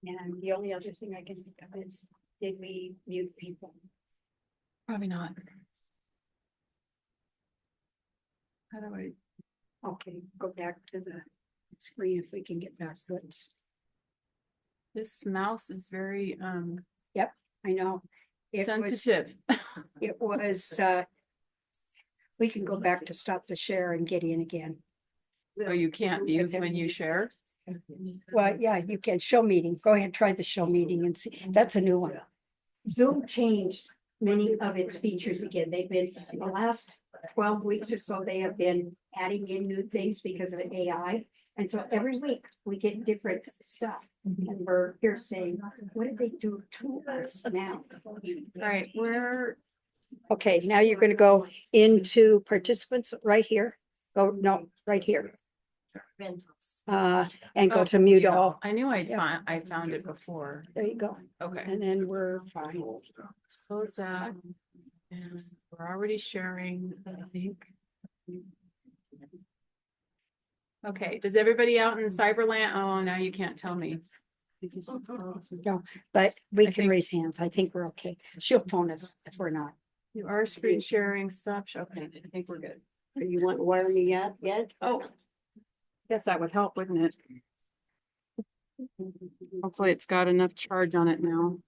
And the only other thing I can think of is, did we mute people? Probably not. How do I? Okay, go back to the screen if we can get back to it. This mouse is very I know. It sensitive. It was, we can go back to stop the share and get in again. Oh, you can't view when you share? Well, yeah, you can show meeting. Go ahead, try the show meeting and see. That's a new one. Zoom changed many of its features again. They've been, in the last 12 weeks or so, they have been adding in new things because of AI. And so every week we get different stuff. And we're here saying, what did they do to us now? Right, where, Okay, now you're gonna go into participants right here. Go, no, right here. And go oh, to mute all. I knew Yeah. I found it before. There you go. Okay, And then we're fine. close that. And we're already sharing, I think. Okay, does everybody out in Cyberland? Oh, now you can't tell me. No, but we I can think- raise hands. I think we're okay. She'll phone us if we're not. You are screen sharing stuff. Okay, I think we're good. You want to wire me yet? Oh. Guess that would help, wouldn't it? Hopefully it's got enough charge on it now.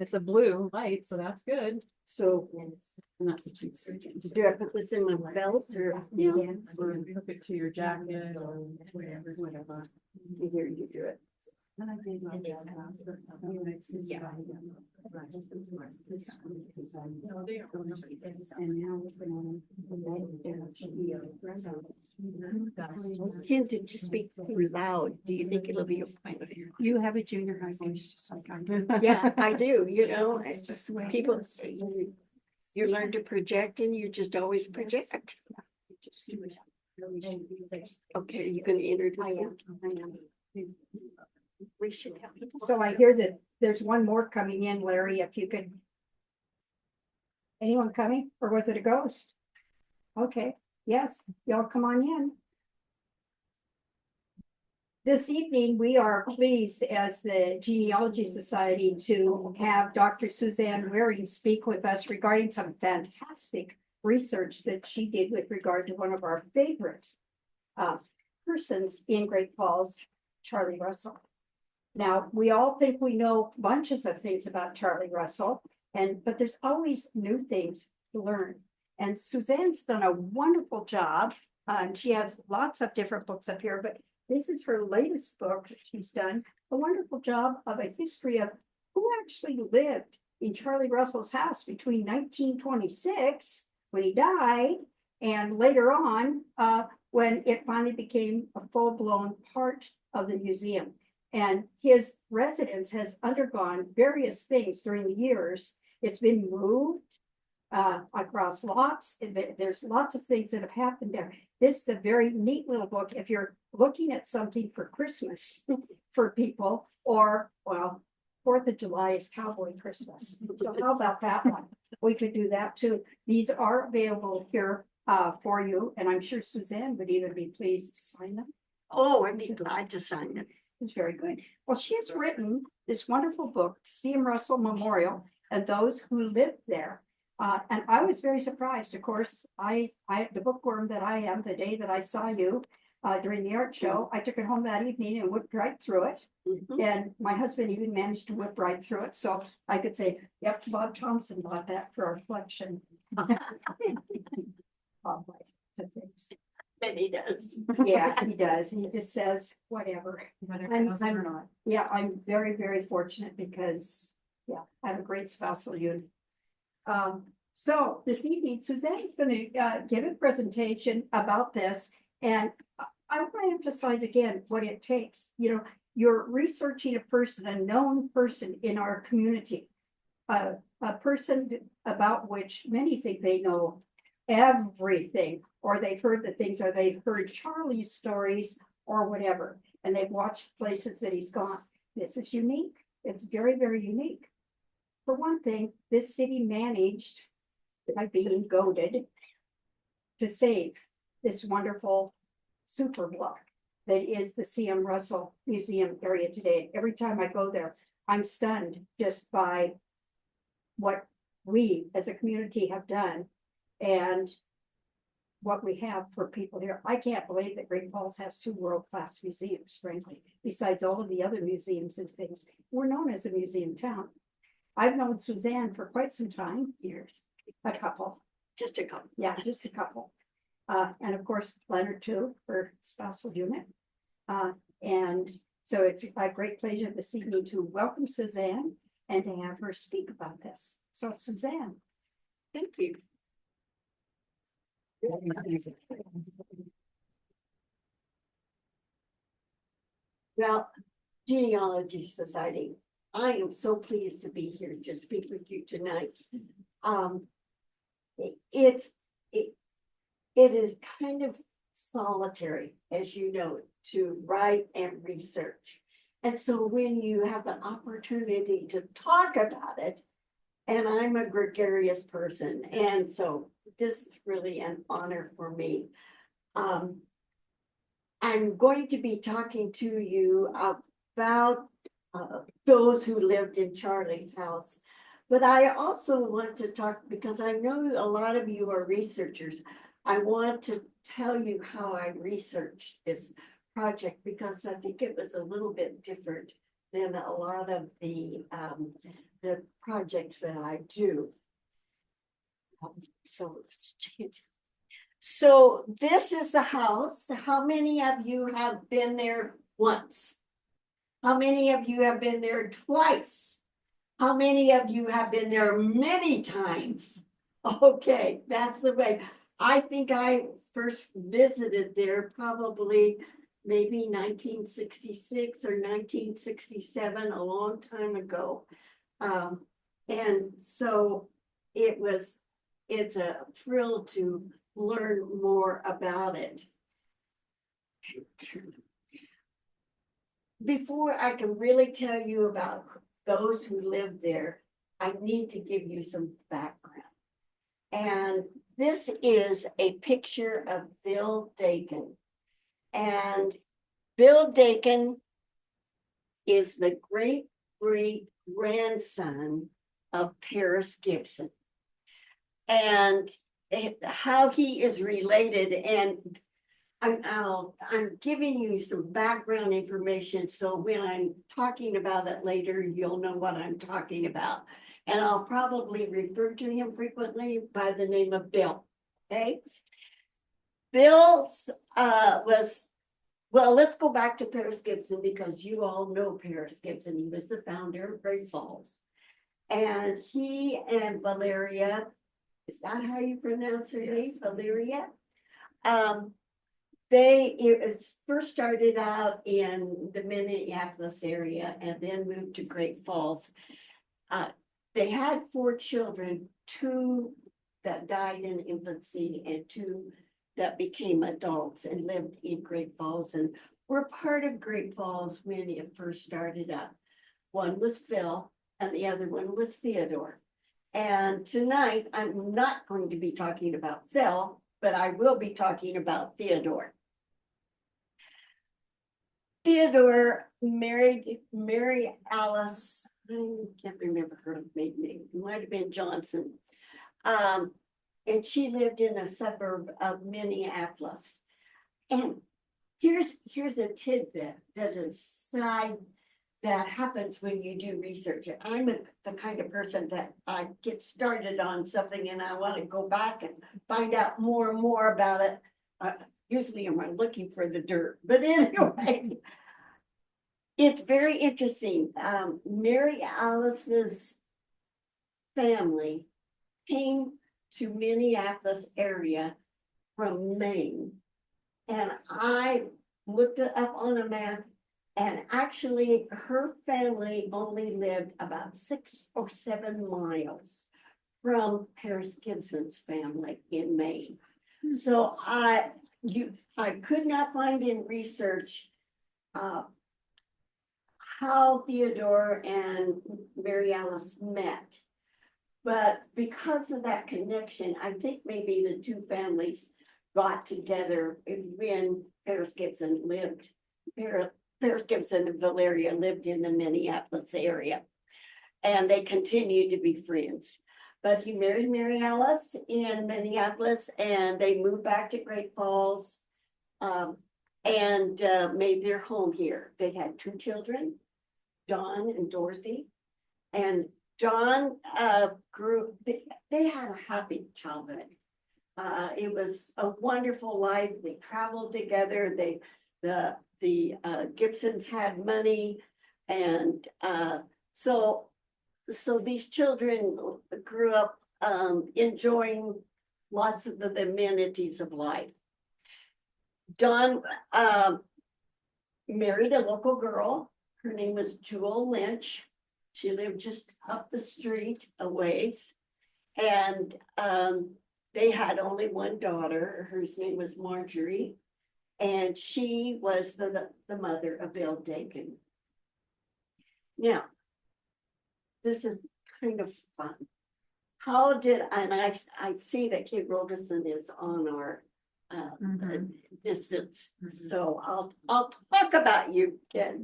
It's a blue light, so that's good. So, And that's what you'd say. do I put this in my belt or? Yeah. Or hook it to your jacket or whatever. Here, you do it. And now we're going Tempted to speak too loud. Do you think it'll be a point of view? You have a junior high voice just like I do. Yeah, I do, you know, it's just the way people, you learn to project and you just always project. Just do it. Okay, you can introduce. We should have people. So I hear that there's one more coming in, Larry, if you could. Anyone coming, or was it a ghost? Okay, yes, y'all come on in. This evening, we are pleased as the Genealogy Society to have Dr. Suzanne Waring speak with us regarding some fantastic research that she did with regard to one of our favorite persons in Great Falls, Charlie Russell. Now, we all think we know bunches of things about Charlie Russell, but there's always new things to learn. And Suzanne's done a wonderful job. She has lots of different books up here, but this is her latest book. She's done a wonderful job of a history of who actually lived in Charlie Russell's house between 1926, when he died, and later on, when it finally became a full-blown part of the museum. And his residence has undergone various things during the years. It's been moved across lots. There's lots of things that have happened there. This is a very neat little book. If you're looking at something for Christmas for people, or, well, 4th of July is Cowboy Christmas. So how about that one? We could do that too. These are available here for you. And I'm sure Suzanne would even be pleased to sign them. Oh, I'd be glad to sign it. It's very good. Well, she has written this wonderful book, C.M. Russell Memorial, and those who lived there. And I was very surprised. Of course, I the bookworm that I am, the day that I saw you during the art show, I took it home that evening and whipped right through it. Mhm. And my husband even managed to whip right through it. So I could say, yep, Bob Thompson bought that for our collection. Bob buys the things. Bet he does. Yeah, he does. And he just says, whatever. Whether I'm- it goes or I'm- not. Yeah, I'm very, very fortunate because, yeah, I have a great spousal unit. So this evening, Suzanne's gonna give a presentation about this, and I want to emphasize again what it takes. You know, you're researching a person, a known person in our community, a person about which many think they know everything, or they've heard the things, or they've heard Charlie's stories, or whatever, and they've watched places that he's gone. This is unique. It's very, very unique. For one thing, this city managed by being goaded to save this wonderful super block. that is the C.M. Russell Museum area today. Every time I go there, I'm stunned just by what we as a community have done and what we have for people here. I can't believe that Great Falls has two world-class museums, frankly, besides all of the other museums and things. We're known as a museum town. I've known Suzanne for quite some time, Years, a couple, just a couple. yeah, just a couple. And of course, Leonard too, for spousal unit. And so it's a great pleasure this evening to welcome Suzanne and to have her speak about this. So Suzanne. Thank you. Well, Genealogy Society, I am so pleased to be here to speak with you tonight. It is kind of solitary, as you know, to write and research. And so when you have the opportunity to talk about it, and I'm a gregarious person, and so this is really an honor for me. I'm going to be talking to you about those who lived in Charlie's house. But I also want to talk, because I know a lot of you are researchers, I want to tell you how I researched this project, because I think it was a little bit different than a lot of the projects that I do. So let's change. So this is the house. How many of you have been there once? How many of you have been there twice? How many of you have been there many times? Okay, that's the way. I think I first visited there probably maybe 1966 or 1967, a long time ago. And so it's a thrill to learn more about it. Before I can really tell you about those who lived there, I need to give you some background. And this is a picture of Bill Dakin. And Bill Dakin is the great-great-grandson of Paris Gibson. And how he is related, and I'm giving you some background information, so when I'm talking about it later, you'll know what I'm talking about. And I'll probably refer to him frequently by the name of Bill, okay? Bill well, let's go back to Paris Gibson, because you all know Paris Gibson. He was the founder of Great Falls. And he and Valeria, is that how you pronounce her name? Yes. Valeria? It first started out in the Minneapolis area and then moved to Great Falls. They had 4 children, 2 that died in infancy and 2 that became adults and lived in Great Falls and were part of Great Falls when it first started up. One was Phil and the other one was Theodore. And tonight, I'm not going to be talking about Phil, but I will be talking about Theodore. Theodore married Mary Alice, I can't remember her maiden name, it might have been Johnson. And she lived in a suburb of Minneapolis. And here's a tidbit that is side that happens when you do research. I'm the kind of person that I get started on something and I want to go back and find out more and more about it. Usually I'm looking for the dirt, but anyway, it's very interesting. Mary Alice's family came to Minneapolis area from Maine. And I looked it up on a map, and actually her family only lived about 6 or 7 miles from Paris Gibson's family in Maine. So I could not find in research how Theodore and Mary Alice met. But because of that connection, I think maybe the 2 families got together when Paris Gibson lived. Paris Gibson and Valeria lived in the Minneapolis area. And they continued to be friends. But he married Mary Alice in Minneapolis and they moved back to Great Falls. And made their home here. They had 2 children, Don and Dorothy. And Don they had a happy childhood. It was a wonderful life. They traveled together. The Gibsons had money. And so these children grew up enjoying lots of the amenities of life. Don married a local girl. Her name was Jewel Lynch. She lived just up the street a ways. And they had only one daughter. Her name was Marjorie. And she was the mother of Bill Dakin. Now, this is kind of fun. And I see that Kate Robertson is on our distance. So I'll talk about you, Ken.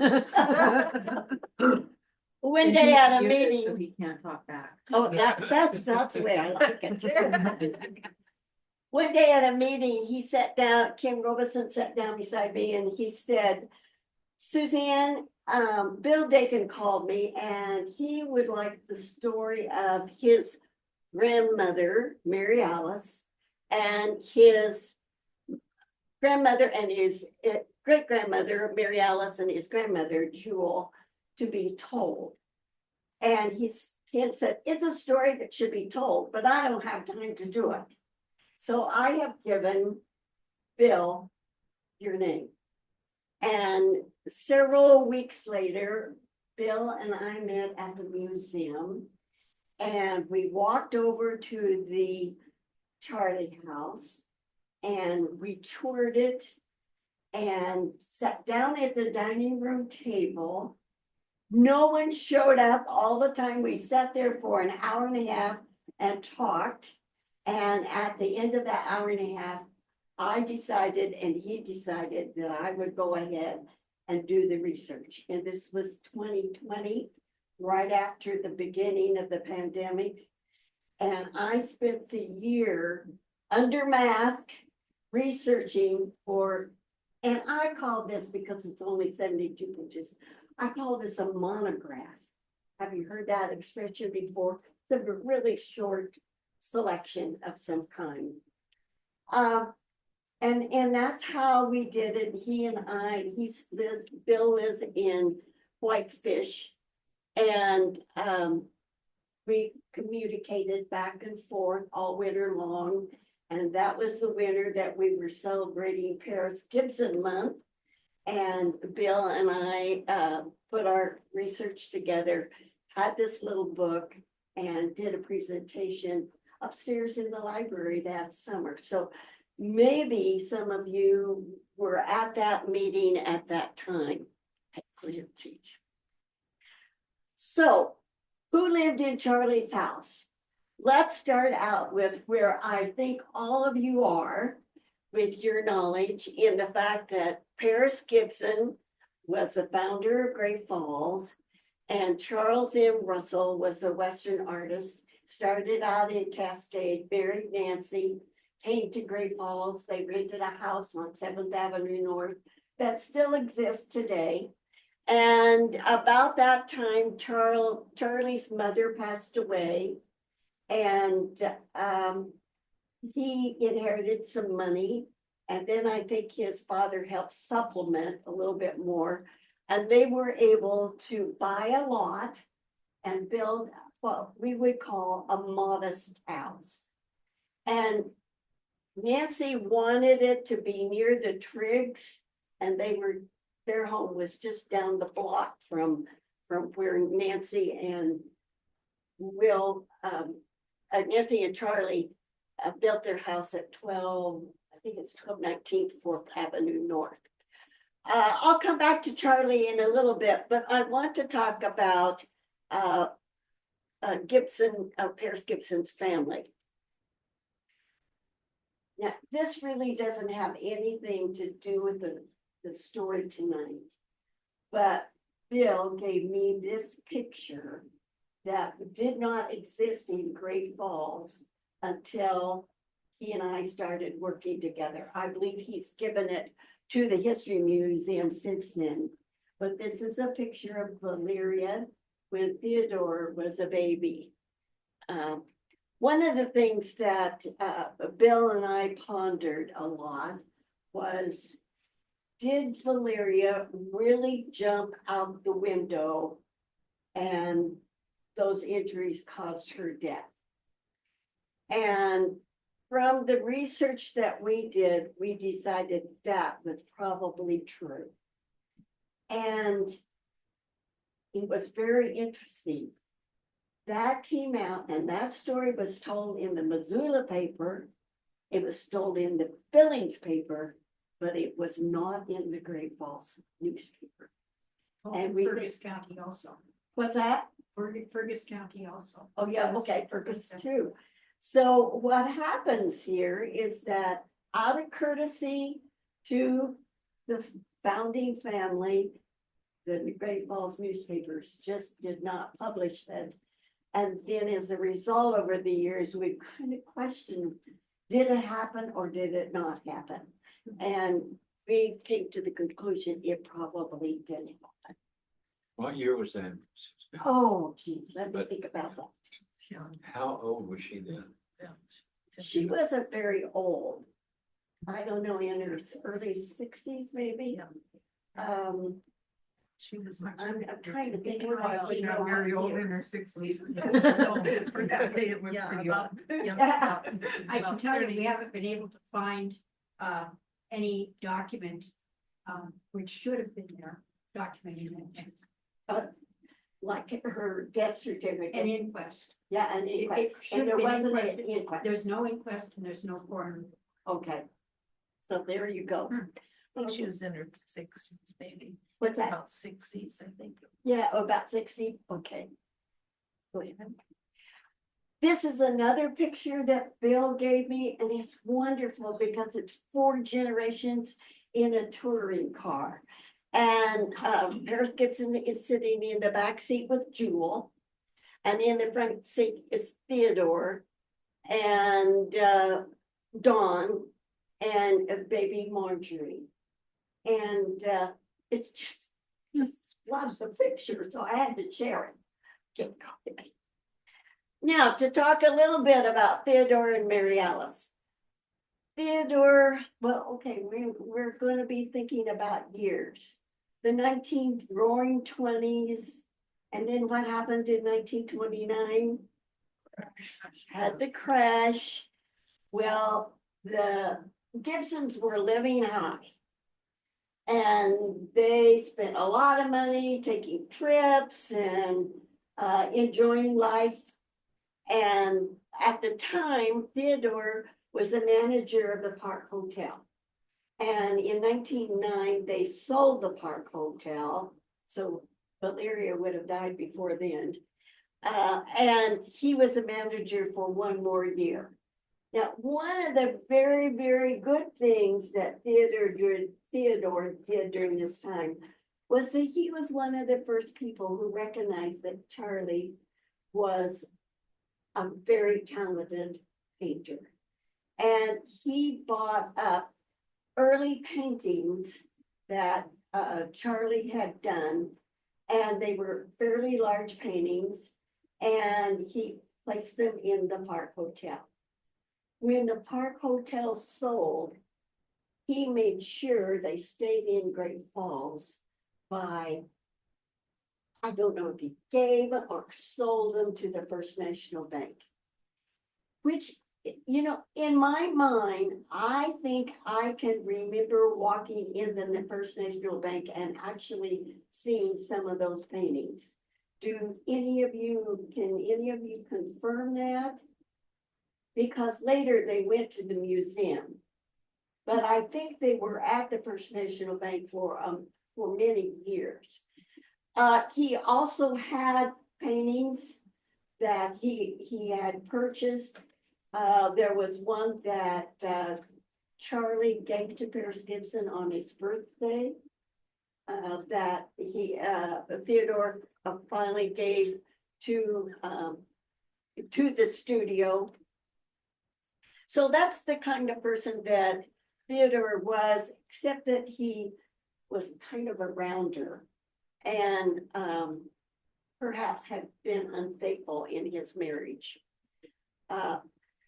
One day at a meeting. So he can't talk back. Oh, that's the way I like it. One day at a meeting, he sat down, Kim Robeson sat down beside me and he said, Suzanne, Bill Dakin called me and he would like the story of his grandmother, Mary Alice, and his grandmother and his great-grandmother, Mary Alice, and his grandmother, Jewel, to be told. And Ken said, it's a story that should be told, but I don't have time to do it. So I have given Bill your name. And several weeks later, Bill and I met at the museum and we walked over to the Charlie house and we toured it and sat down at the dining room table. No one showed up all the time. We sat there for an hour and a half and talked. And at the end of that hour and a half, I decided and he decided that I would go ahead and do the research. And this was 2020, right after the beginning of the pandemic. And I spent the year under mask researching and I call this, because it's only 72 pages, I call this a monograph. Have you heard that expression before? It's a really short selection of some kind. And that's how we did it. He and I, Bill lives in Whitefish, and we communicated back and forth all winter long. And that was the winter that we were celebrating Paris Gibson Month. And Bill and I put our research together, had this little book, and did a presentation upstairs in the library that summer. So maybe some of you were at that meeting at that time. So, who lived in Charlie's house? Let's start out with where I think all of you are with your knowledge in the fact that Paris Gibson was the founder of Great Falls, and Charles M. Russell was a Western artist, started out in Cascade, married Nancy, came to Great Falls. They rented a house on 7th Avenue North that still exists today. And about that time, Charlie's mother passed away, and he inherited some money. And then I think his father helped supplement a little bit more. And they were able to buy a lot and build what we would call a modest house. And Nancy wanted it to be near the Triggs, and their home was just down the block from where Nancy and Nancy and Charlie built their house at 1219 4th Avenue North. I'll come back to Charlie in a little bit, but I want to talk about Paris Gibson's family. Now, this really doesn't have anything to do with the story tonight. But Bill gave me this picture that did not exist in Great Falls until he and I started working together. I believe he's given it to the History Museum since then. But this is a picture of Valeria when Theodore was a baby. One of the things that Bill and I pondered a lot was, did Valeria really jump out the window and those injuries caused her death? And from the research that we did, we decided that was probably true. And it was very interesting. That came out, and that story was told in the Missoula paper. It was told in the Billings paper, but it was not in the Great Falls newspaper. And we- Fergus County also. What's that? Fergus County also. Oh, yeah, okay, Fergus too. So what happens here is that out of courtesy to the founding family, the Great Falls newspapers just did not publish it. And then as a result, over the years, we've kind of questioned, did it happen or did it not happen? And we came to the conclusion it probably did happen. What year was that? Oh, geez, let me But- think about that. How old was she then? She wasn't very old. I don't know, in her early sixties, maybe. She was. I'm trying to think. We're how probably she not got very old here. in her sixties. For that day, it was Yeah, pretty about- old. yeah, I can about tell you, 30. we haven't been able to find any document which should have been there documenting it. Like her death certificate. An inquest. Yeah, an It inquest. should And there be an wasn't inquest. an inquest. There's no inquest and there's no coroner. Okay. So there you go. I think she was in her sixties, maybe. What's that? About sixties, I think. Yeah, about 60, okay. Go ahead. This is another picture that Bill gave me, and it's wonderful because it's 4 generations in a touring car. And Harris Gibson is sitting in the back seat with Jewel. And in the front seat is Theodore and Dawn and baby Marjorie. And it's just lots of pictures, so I had to share it. Now, to talk a little bit about Theodore and Mary Alice. Theodore, well, okay, we're gonna be thinking about years. The roaring 20s, and then what happened in 1929? Had the crash. Well, the Gibsons were living high. And they spent a lot of money taking trips and enjoying life. And at the time, Theodore was the manager of the Park Hotel. And in 1909, they sold the Park Hotel. So Valeria would have died before then. And he was a manager for 1 more year. Now, one of the very, very good things that Theodore did during this time was that he was one of the first people who recognized that Charlie was a very talented painter. And he bought up early paintings that Charlie had done, and they were fairly large paintings, and he placed them in the Park Hotel. When the Park Hotel sold, he made sure they stayed in Great Falls by, I don't know if he gave or sold them to the First National Bank. Which, you know, in my mind, I think I can remember walking in the First National Bank and actually seeing some of those paintings. Can any of you confirm that? Because later they went to the museum. But I think they were at the First National Bank for many years. He also had paintings that he had purchased There was one that, Charlie gave to Pierce Gibson on his birthday. That Theodore finally gave to the studio. So that's the kind of person that Theodore was, except that he was kind of a rounder and perhaps had been unfaithful in his marriage.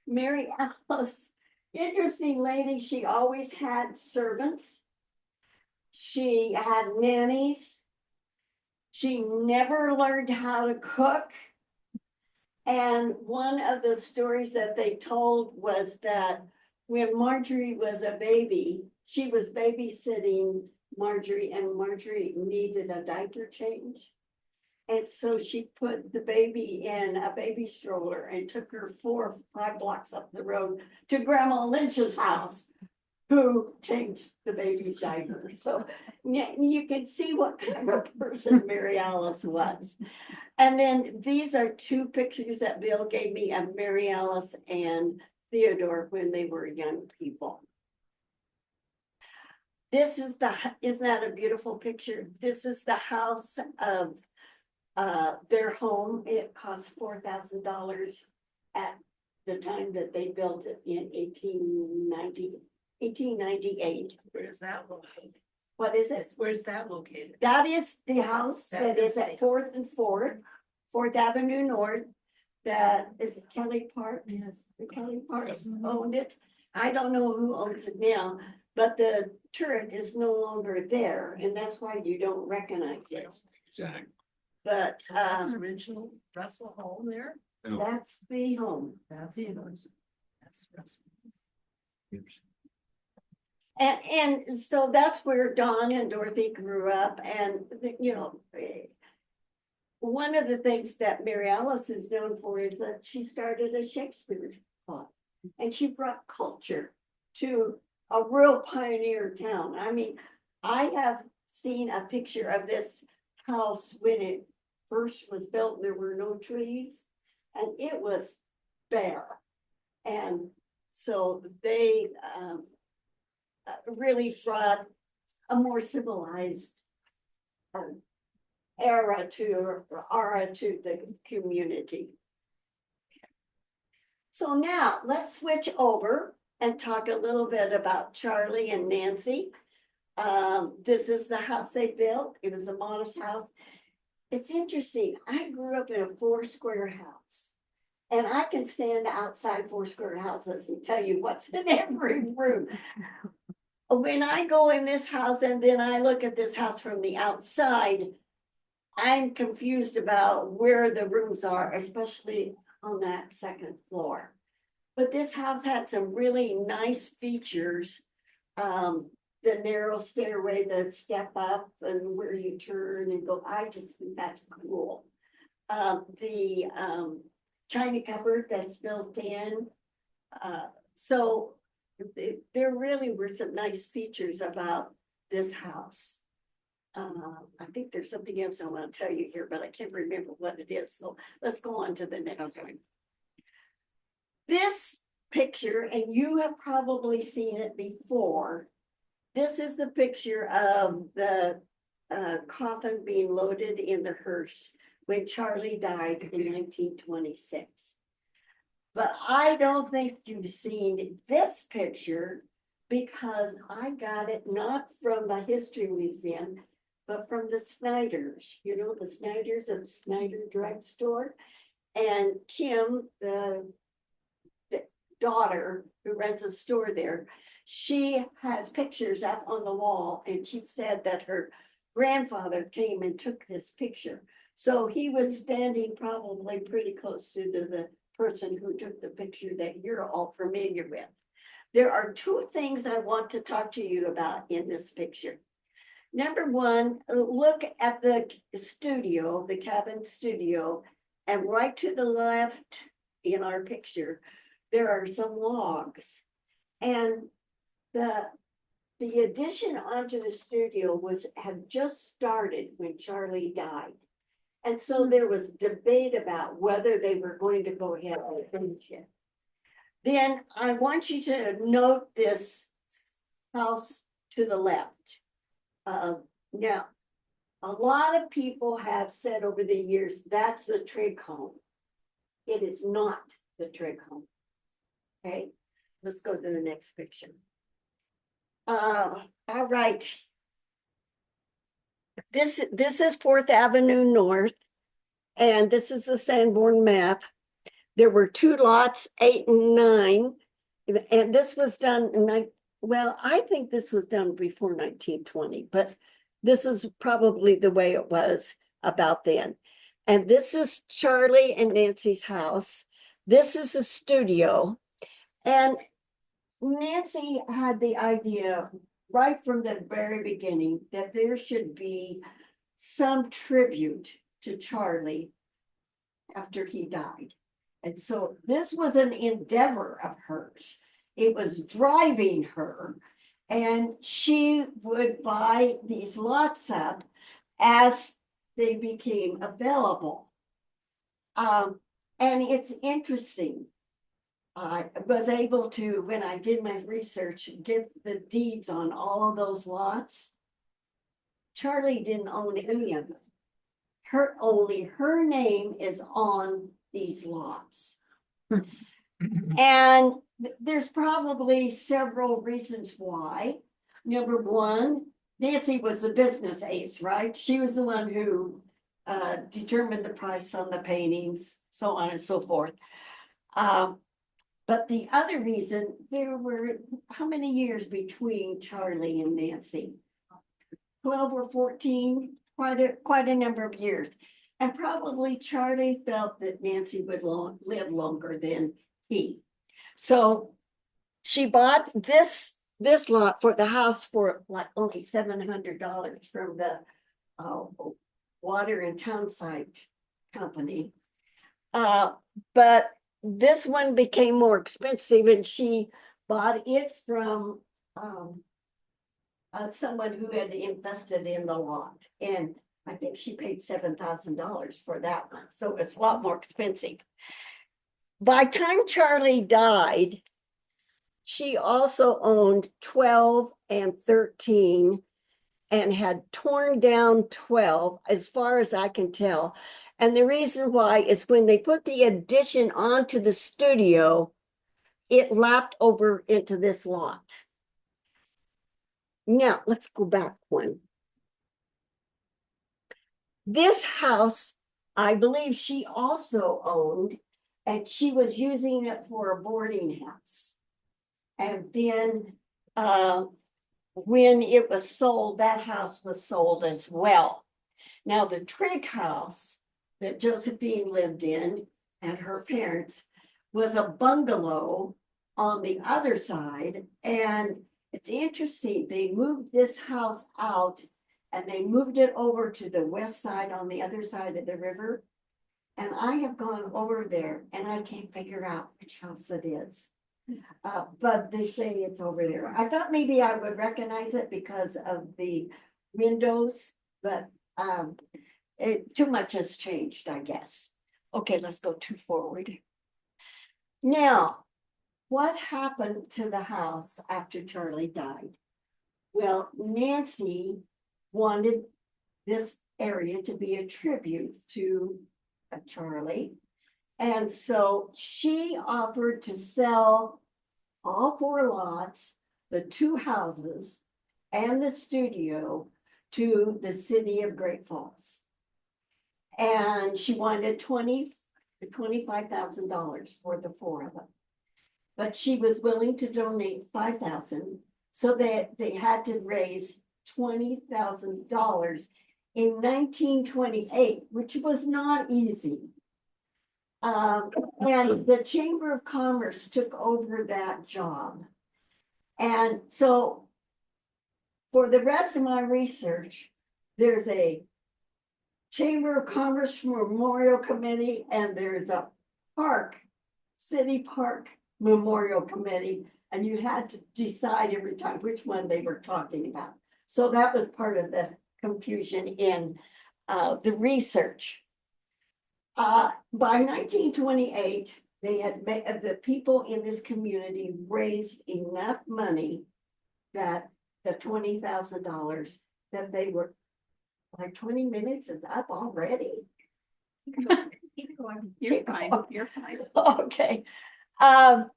Mary Alice, interesting lady, she always had servants. She had nannies. She never learned how to cook. And one of the stories that they told was that when Marjorie was a baby, she was babysitting Marjorie, and Marjorie needed a diaper change. And so she put the baby in a baby stroller and took her 4 or 5 blocks up the road to Grandma Lynch's house, who changed the baby's diaper. So you can see what kind of person Mary Alice was. And then these are 2 pictures that Bill gave me of Mary Alice and Theodore when they were young people. This is isn't that a beautiful picture? This is the house of their home. It cost $4,000 at the time that they built it in 1898. Where's that located? What is it? Where's that located? That is the house that is at That 4th and 4th Avenue North. That is Kelly Parks. Yes. The Kelly Parks owned it. I don't know who owns it now, but the turret is no longer there, and that's why you don't recognize it. Exactly. But So that's original Russell home there? No, that's the home. That's yours. That's Russell. And so that's where Don and Dorothy grew up, and one of the things that Mary Alice is known for is that she started a Shakespeare club, and she brought culture to a real pioneer town. I mean, I have seen a picture of this house when it first was built. There were no trees, and it was bare, and so they really brought a more civilized aura to the community. So now let's switch over and talk a little bit about Charlie and Nancy. This is the house they built. It was a modest house. It's interesting. I grew up in a 4-square house, and I can stand outside 4-square houses and tell you what's in every room. When I go in this house and then I look at this house from the outside, I'm confused about where the rooms are, especially on that 2nd floor. But this house had some really nice features. The narrow stairway, the step up and where you turn and go. I just think that's cool. The china cupboard that's built in. So there really were some nice features about this house. I think there's something else I want to tell you here, but I can't remember what it is. So let's go on to the next one. This picture, and you have probably seen it before. This is the picture of the coffin being loaded in the hearse when Charlie died in 1926. But I don't think you've seen this picture because I got it not from the History Museum, but from the Snyders. You know, the Snyders of Snyder Drugstore. And Kim, the daughter who runs a store there, she has pictures up on the wall, and she said that her grandfather came and took this picture. So he was standing probably pretty close to the person who took the picture that you're all familiar with. There are 2 things I want to talk to you about in this picture. Number 1, look at the studio, the cabin studio, and right to the left in our picture, there are some logs. And the addition onto the studio had just started when Charlie died. And so there was debate about whether they were going to go ahead and finish it. Then I want you to note this house to the left. Now, a lot of people have said over the years, that's the Trigg home. It is not the Trigg home. Okay, let's go to the next picture. All right. This is 4th Avenue North, and this is the Sanborn map. There were 2 lots, 8 and 9, and this was done in well, I think this was done before 1920, but this is probably the way it was about then. And this is Charlie and Nancy's house. This is the studio. And Nancy had the idea right from the very beginning that there should be some tribute to Charlie after he died. And so this was an endeavor of hers. It was driving her, and she would buy these lots up as they became available. And it's interesting. I was able to, when I did my research, get the deeds on all of those lots. Charlie didn't own any of them. Only her name is on these lots. And there's probably several reasons why. Number one, Nancy was the business ace, right? She was the one who determined the price on the paintings, so on and so forth. But the other reason, there were how many years between Charlie and Nancy? 12 or 14, quite a number of years. And probably Charlie felt that Nancy would live longer than he. So she bought this lot for the house for like only $700 from the Water and Townsite company. But this one became more expensive, and she bought it from someone who had invested in the lot. And I think she paid $7,000 for that one. So it's a lot more expensive. By the time Charlie died, she also owned 12 and 13 and had torn down 12, as far as I can tell. And the reason why is when they put the addition onto the studio, it lapped over into this lot. Now, let's go back one. This house, I believe she also owned, and she was using it for a boarding house. And then when it was sold, that house was sold as well. Now, the Trigg house that Josephine lived in and her parents was a bungalow on the other side. And it's interesting, they moved this house out and they moved it over to the west side on the other side of the river. And I have gone over there and I can't figure out which house it is. But they say it's over there. I thought maybe I would recognize it because of the windows, but too much has changed, I guess. Okay, let's go forward. Now, what happened to the house after Charlie died? Well, Nancy wanted this area to be a tribute to Charlie. And so she offered to sell all 4 lots, the 2 houses, and the studio to the city of Great Falls. And she wanted $25,000 for the 4 of them. But she was willing to donate $5,000, so that they had to raise $20,000 in 1928, which was not easy. And the Chamber of Commerce took over that job. And so for the rest of my research, there's a Chamber of Commerce Memorial Committee, and there's a City Park Memorial Committee, and you had to decide every time which one they were talking about. So that was part of the confusion in the research. By 1928, they had made, the people in this community raised enough money that the $20,000 that they were, like 20 minutes is up already. Keep going. You're Keep fine, going. you're fine. Okay. Um,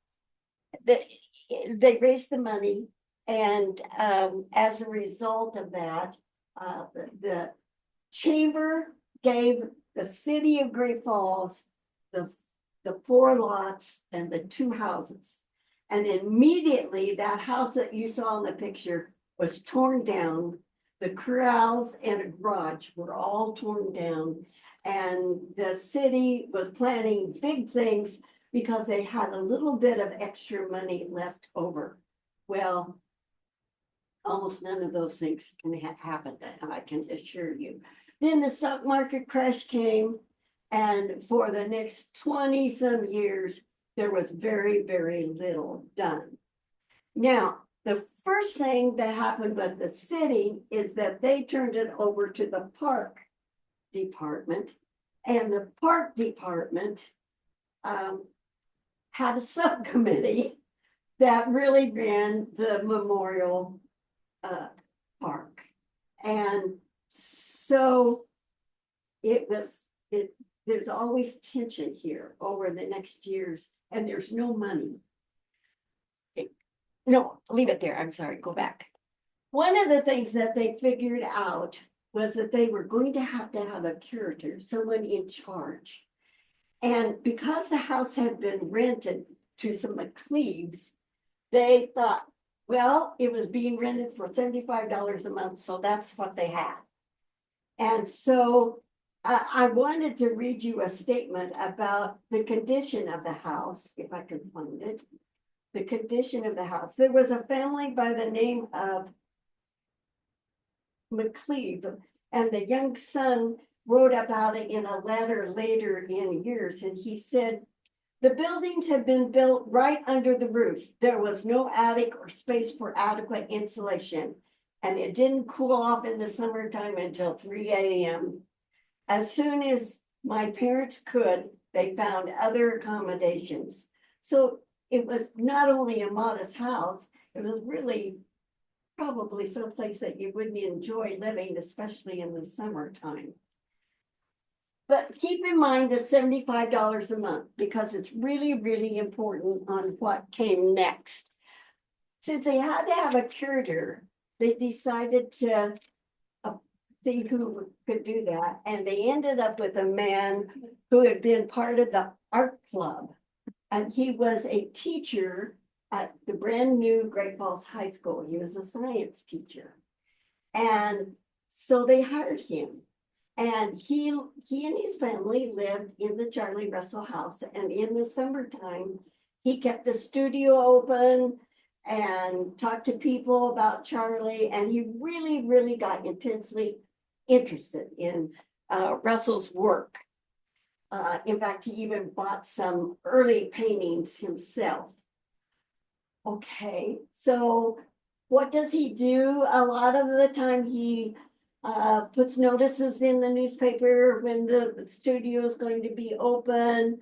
they raised the money and, as a result of that, the chamber gave the city of Great Falls the 4 lots and the 2 houses. And immediately that house that you saw in the picture was torn down. The corrals and a garage were all torn down. And the city was planning big things because they had a little bit of extra money left over. Well, almost none of those things can happen, I can assure you. Then the stock market crash came, and for the next 20 some years, there was very, very little done. Now, the first thing that happened with the city is that they turned it over to the park department, and the park department had a subcommittee that really ran the memorial park. And so there's always tension here over the next years, and there's no money. No, leave it there. I'm sorry, go back. One of the things that they figured out was that they were going to have a curator, someone in charge. And because the house had been rented to some McCleaves, they thought, well, it was being rented for $75 a month, so that's what they had. And so I wanted to read you a statement about the condition of the house, if I could find it. The condition of the house. There was a family by the name of McCleave, and the young son wrote about it in a letter later in years, and he said, the buildings had been built right under the roof. There was no attic or space for adequate insulation, and it didn't cool off in the summertime until 3 a.m. As soon as my parents could, they found other accommodations. So it was not only a modest house, it was really probably someplace that you wouldn't enjoy living, especially in the summertime. But keep in mind the $75 a month, because it's really, really important on what came next. Since they had to have a curator, they decided to see who could do that. And they ended up with a man who had been part of the art club. And he was a teacher at the brand new Great Falls High School. He was a science teacher. And so they hired him. And he and his family lived in the Charlie Russell house. And in the summertime, he kept the studio open and talked to people about Charlie. And he really, really got intensely interested in Russell's work. In fact, he even bought some early paintings himself. Okay, so what does he do? A lot of the time he puts notices in the newspaper when the studio is going to be open.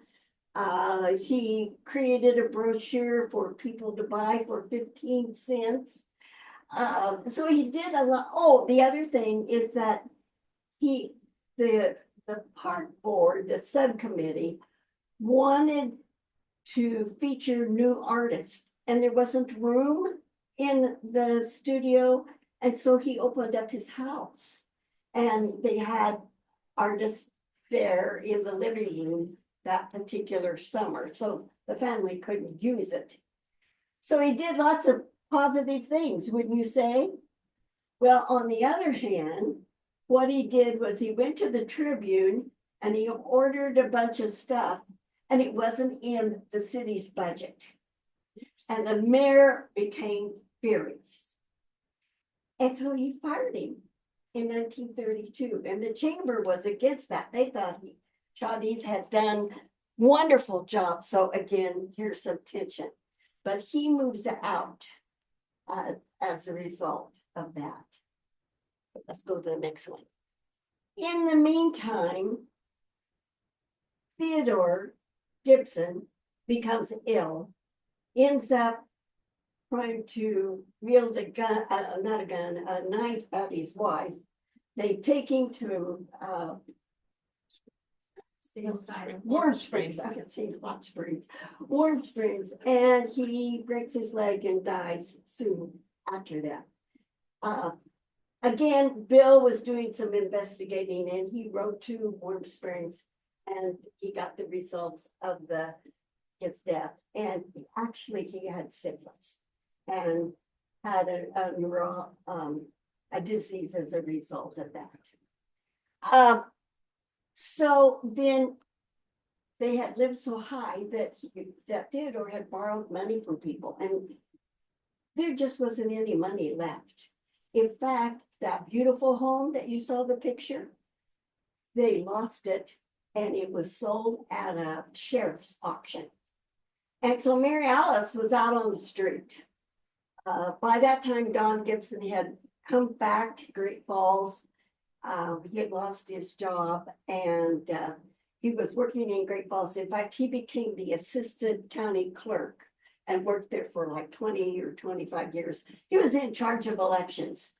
He created a brochure for people to buy for 15 cents. So he did a lot. Oh, the other thing is that the park board, the subcommittee, wanted to feature new artists, and there wasn't room in the studio. And so he opened up his house, and they had artists there in the living room that particular summer. So the family couldn't use it. So he did lots of positive things, wouldn't you say? Well, on the other hand, what he did was he went to the Tribune and he ordered a bunch of stuff, and it wasn't in the city's budget. And the mayor became furious. And so he fired him in 1932. And the chamber was against that. They thought Chavez had done wonderful job. So again, here's some tension. But he moves out as a result of that. Let's go to the next one. In the meantime, Theodore Gibson becomes ill, ends up trying to wield a gun, not a gun, a knife at his wife. They take him to, Warm Springs, I can say Hot Springs, Warm Springs, and he breaks his leg and dies soon after that. Again, Bill was doing some investigating and he wrote to Warm Springs and he got the results of his death. And actually he had syphilis and had a disease as a result of that. So then they had lived so high that Theodore had borrowed money from people and there just wasn't any money left. In fact, that beautiful home that you saw the picture, they lost it and it was sold at a sheriff's auction. And so Mary Alice was out on the street. By that time, Don Gibson had come back to Great Falls. He had lost his job and he was working in Great Falls. In fact, he became the assistant county clerk and worked there for like 20 or 25 years. He was in charge of elections.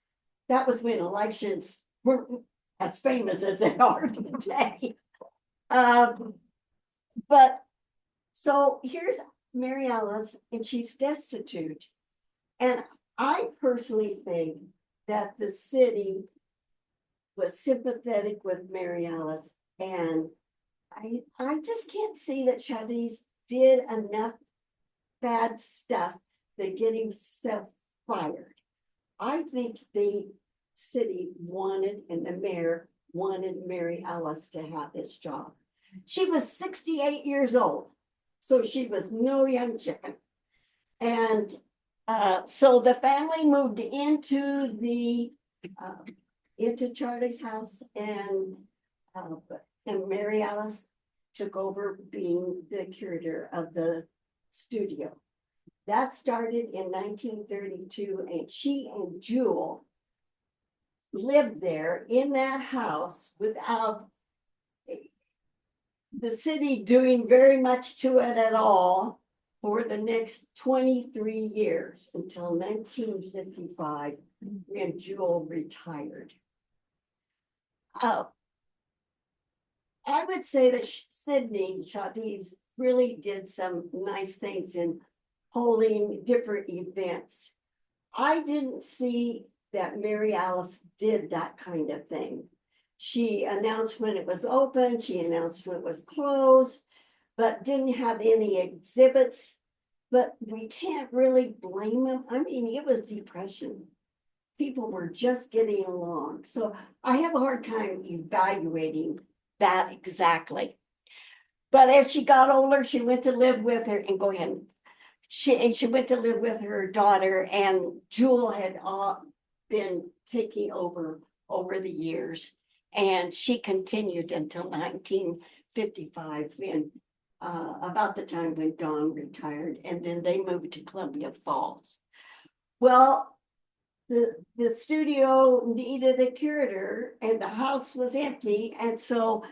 That was when elections weren't as famous as they are today. But so here's Mary Alice, and she's destitute. And I personally think that the city was sympathetic with Mary Alice. And I just can't see that Chadis did enough bad stuff to get himself fired. I think the city wanted and the mayor wanted Mary Alice to have this job. She was 68 years old, so she was no young chicken. And so the family moved into Charlie's house, and Mary Alice took over being the curator of the studio. That started in 1932, and she and Jewel lived there in that house without the city doing very much to it at all for the next 23 years until 1955 when Jewel retired. I would say that Sidney Chadis really did some nice things in holding different events. I didn't see that Mary Alice did that kind of thing. She announced when it was open, she announced when it was closed, but didn't have any exhibits. But we can't really blame them. I mean, it was depression. People were just getting along. So I have a hard time evaluating that exactly. But as she got older, she went to live with her, and go ahead. She went to live with her daughter, and Jewel had been taking over the years. And she continued until 1955, when about the time when Don retired, and then they moved to Columbia Falls. Well, the studio needed a curator, and the house was empty, and so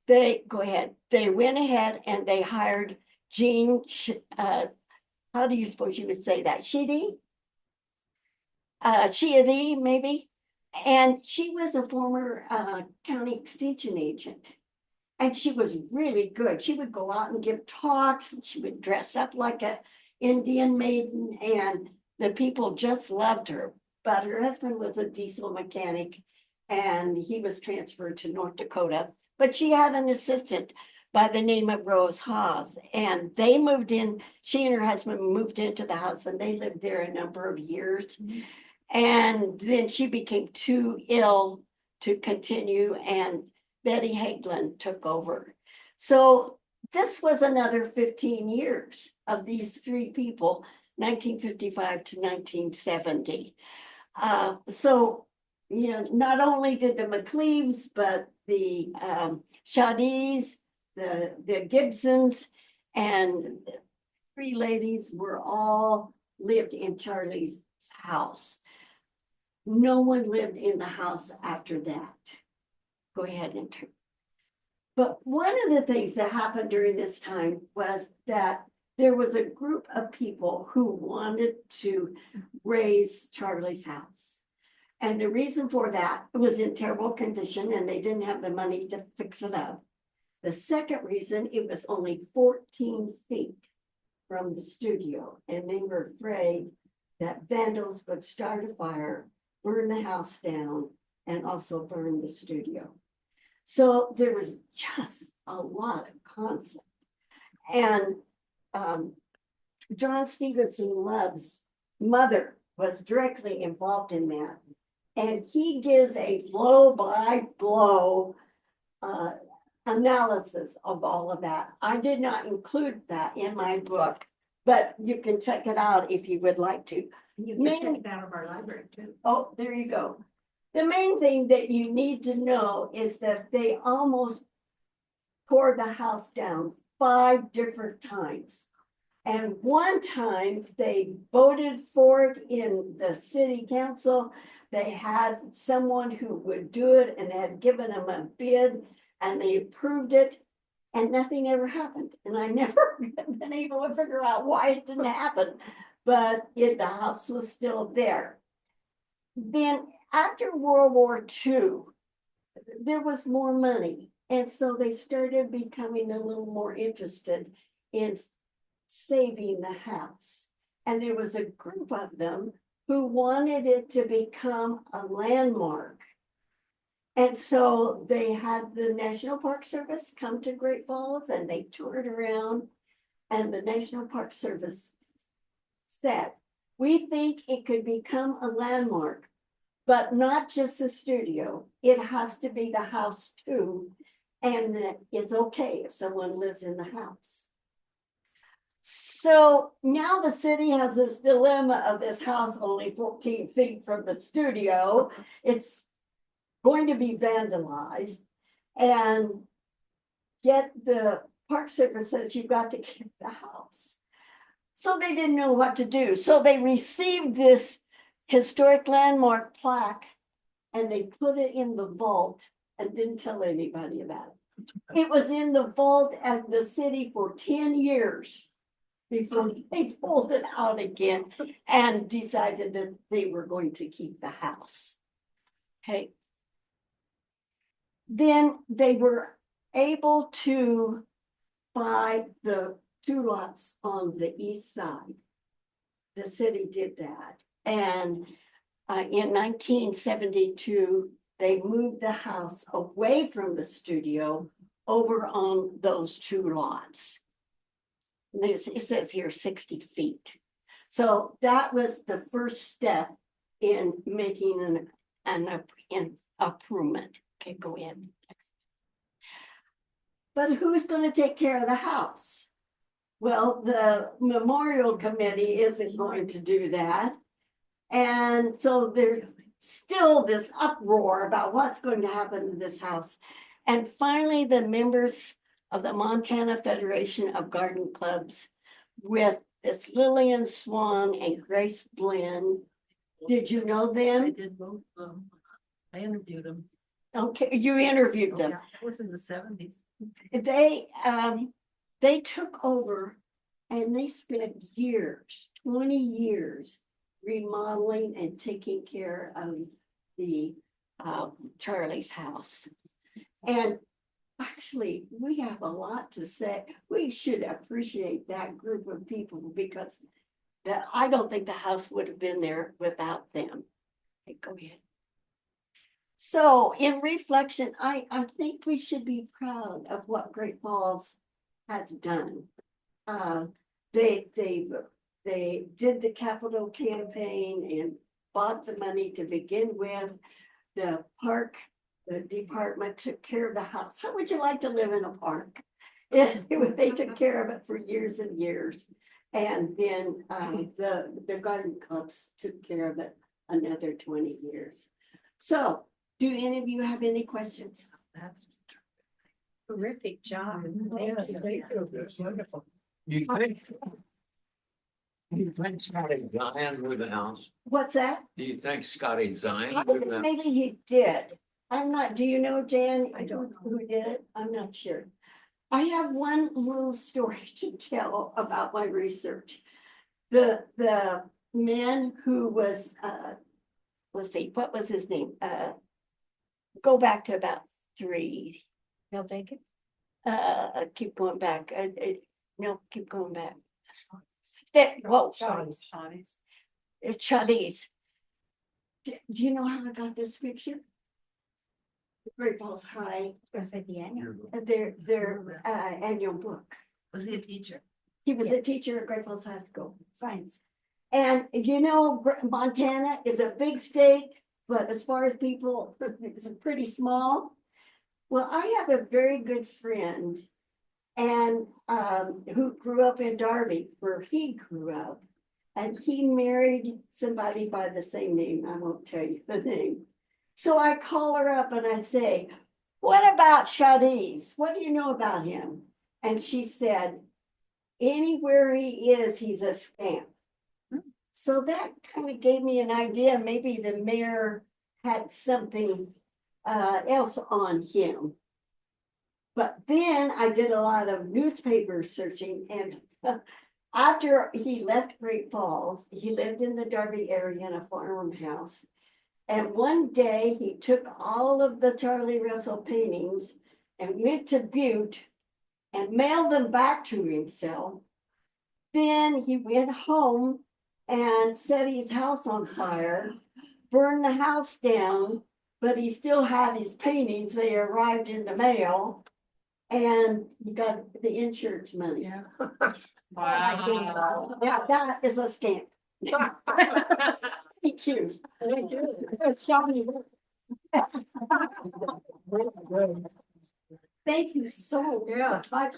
they went ahead and they hired Jean. How do you suppose you would say that? Sheedy, maybe. And she was a former county extension agent. And she was really good. She would go out and give talks, and she would dress up like an Indian maiden, and the people just loved her. But her husband was a diesel mechanic, and he was transferred to North Dakota. But she had an assistant by the name of Rose Hawes, and they moved in. She and her husband moved into the house, and they lived there a number of years. And then she became too ill to continue, and Betty Hagelin took over. So this was another 15 years of these three people, 1955 to 1970. So, you know, not only did the McLeaves, but the Chadis, the Gibsons, and the three ladies were all lived in Charlie's house. No one lived in the house after that. Go ahead and turn. But one of the things that happened during this time was that there was a group of people who wanted to raise Charlie's house. And the reason for that, it was in terrible condition and they didn't have the money to fix it up. The second reason, it was only 14 feet from the studio, and they were afraid that vandals would start a fire, burn the house down, and also burn the studio. So there was just a lot of conflict. And John Stevenson Love's mother was directly involved in that. And he gives a blow by blow analysis of all of that. I did not include that in my book, but you can check it out if you would like to. You can check it out of our library too. Oh, there you go. The main thing that you need to know is that they almost tore the house down 5 different times. And one time they voted for it in the city council. They had someone who would do it and had given them a bid and they approved it and nothing ever happened. And I never been able to figure out why it didn't happen, but the house was still there. Then after World War II, there was more money. And so they started becoming a little more interested in saving the house. And there was a group of them who wanted it to become a landmark. And so they had the National Park Service come to Great Falls and they toured around, and the National Park Service said, we think it could become a landmark, but not just the studio. It has to be the house too. And that it's okay if someone lives in the house. So now the city has this dilemma of this house only 14 feet from the studio. It's going to be vandalized, and yet the Park Service says you've got to keep the house. So they didn't know what to do. So they received this historic landmark plaque and they put it in the vault and didn't tell anybody about it. It was in the vault at the city for 10 years before they pulled it out again and decided that they were going to keep the house. Okay. Then they were able to buy the 2 lots on the east side. The city did that. And in 1972, they moved the house away from the studio over on those 2 lots. It says here 60 feet. So that was the first step in making an improvement. Okay, go ahead. But who's going to take care of the house? Well, the memorial committee isn't going to do that. And so there's still this uproar about what's going to happen to this house. And finally, the members of the Montana Federation of Garden Clubs with this Lillian Swan and Grace Blinn. Did you know I them? did both of them. I interviewed them. Okay, you interviewed them. That was in the 70s. They took over and they spent years, 20 years remodeling and taking care of the Charlie's house. And actually, we have a lot to say. We should appreciate that group of people because I don't think the house would have been there without them. Okay, go ahead. So in reflection, I think we should be proud of what Great Falls has done. They did the capital campaign and bought the money to begin with. The park, the department took care of the house. How would you like to live in a park? They took care of it for years and years. And then the garden clubs took care of it another 20 years. So do any of you have any questions? That's Terrific job. Yes, thank you. That's wonderful. You think Scotty Zion moved the house? What's that? Do you think Scotty Zion I moved think the house? maybe he did. I'm not, do you know, Jan? I don't know. Who did it? I'm not sure. I have one little story to tell about my research. The man who was, let's see, what was his name? Go back to about 3. Bill Bacon? Keep going back. No, keep going back. That, whoa, Shawnee's. it's Chinese. Do you know how I got this picture? Great Falls High, Gonna say the annual. their annual book. Was he a teacher? He was a Yes. teacher at Great Falls High School. Science. And you know, Montana is a big state, but as far as people, it's pretty small. Well, I have a very good friend and who grew up in Darby, where he grew up. And he married somebody by the same name. I won't tell you the name. So I call her up and I say, what about Shadiz? What do you know about him? And she said, anywhere he is, he's a scamp. So that kind of gave me an idea, maybe the mayor had something else on him. But then I did a lot of newspaper searching, and after he left Great Falls, he lived in the Darby area in a farmhouse. And one day he took all of the Charlie Russell paintings and went to Butte and mailed them back to himself. Then he went home and set his house on fire, burned the house down, but he still had his paintings. They arrived in the mail and he got the insurance money. Yeah. Wow. Yeah, that is a scam. Thank you. Thank you so Yeah. much.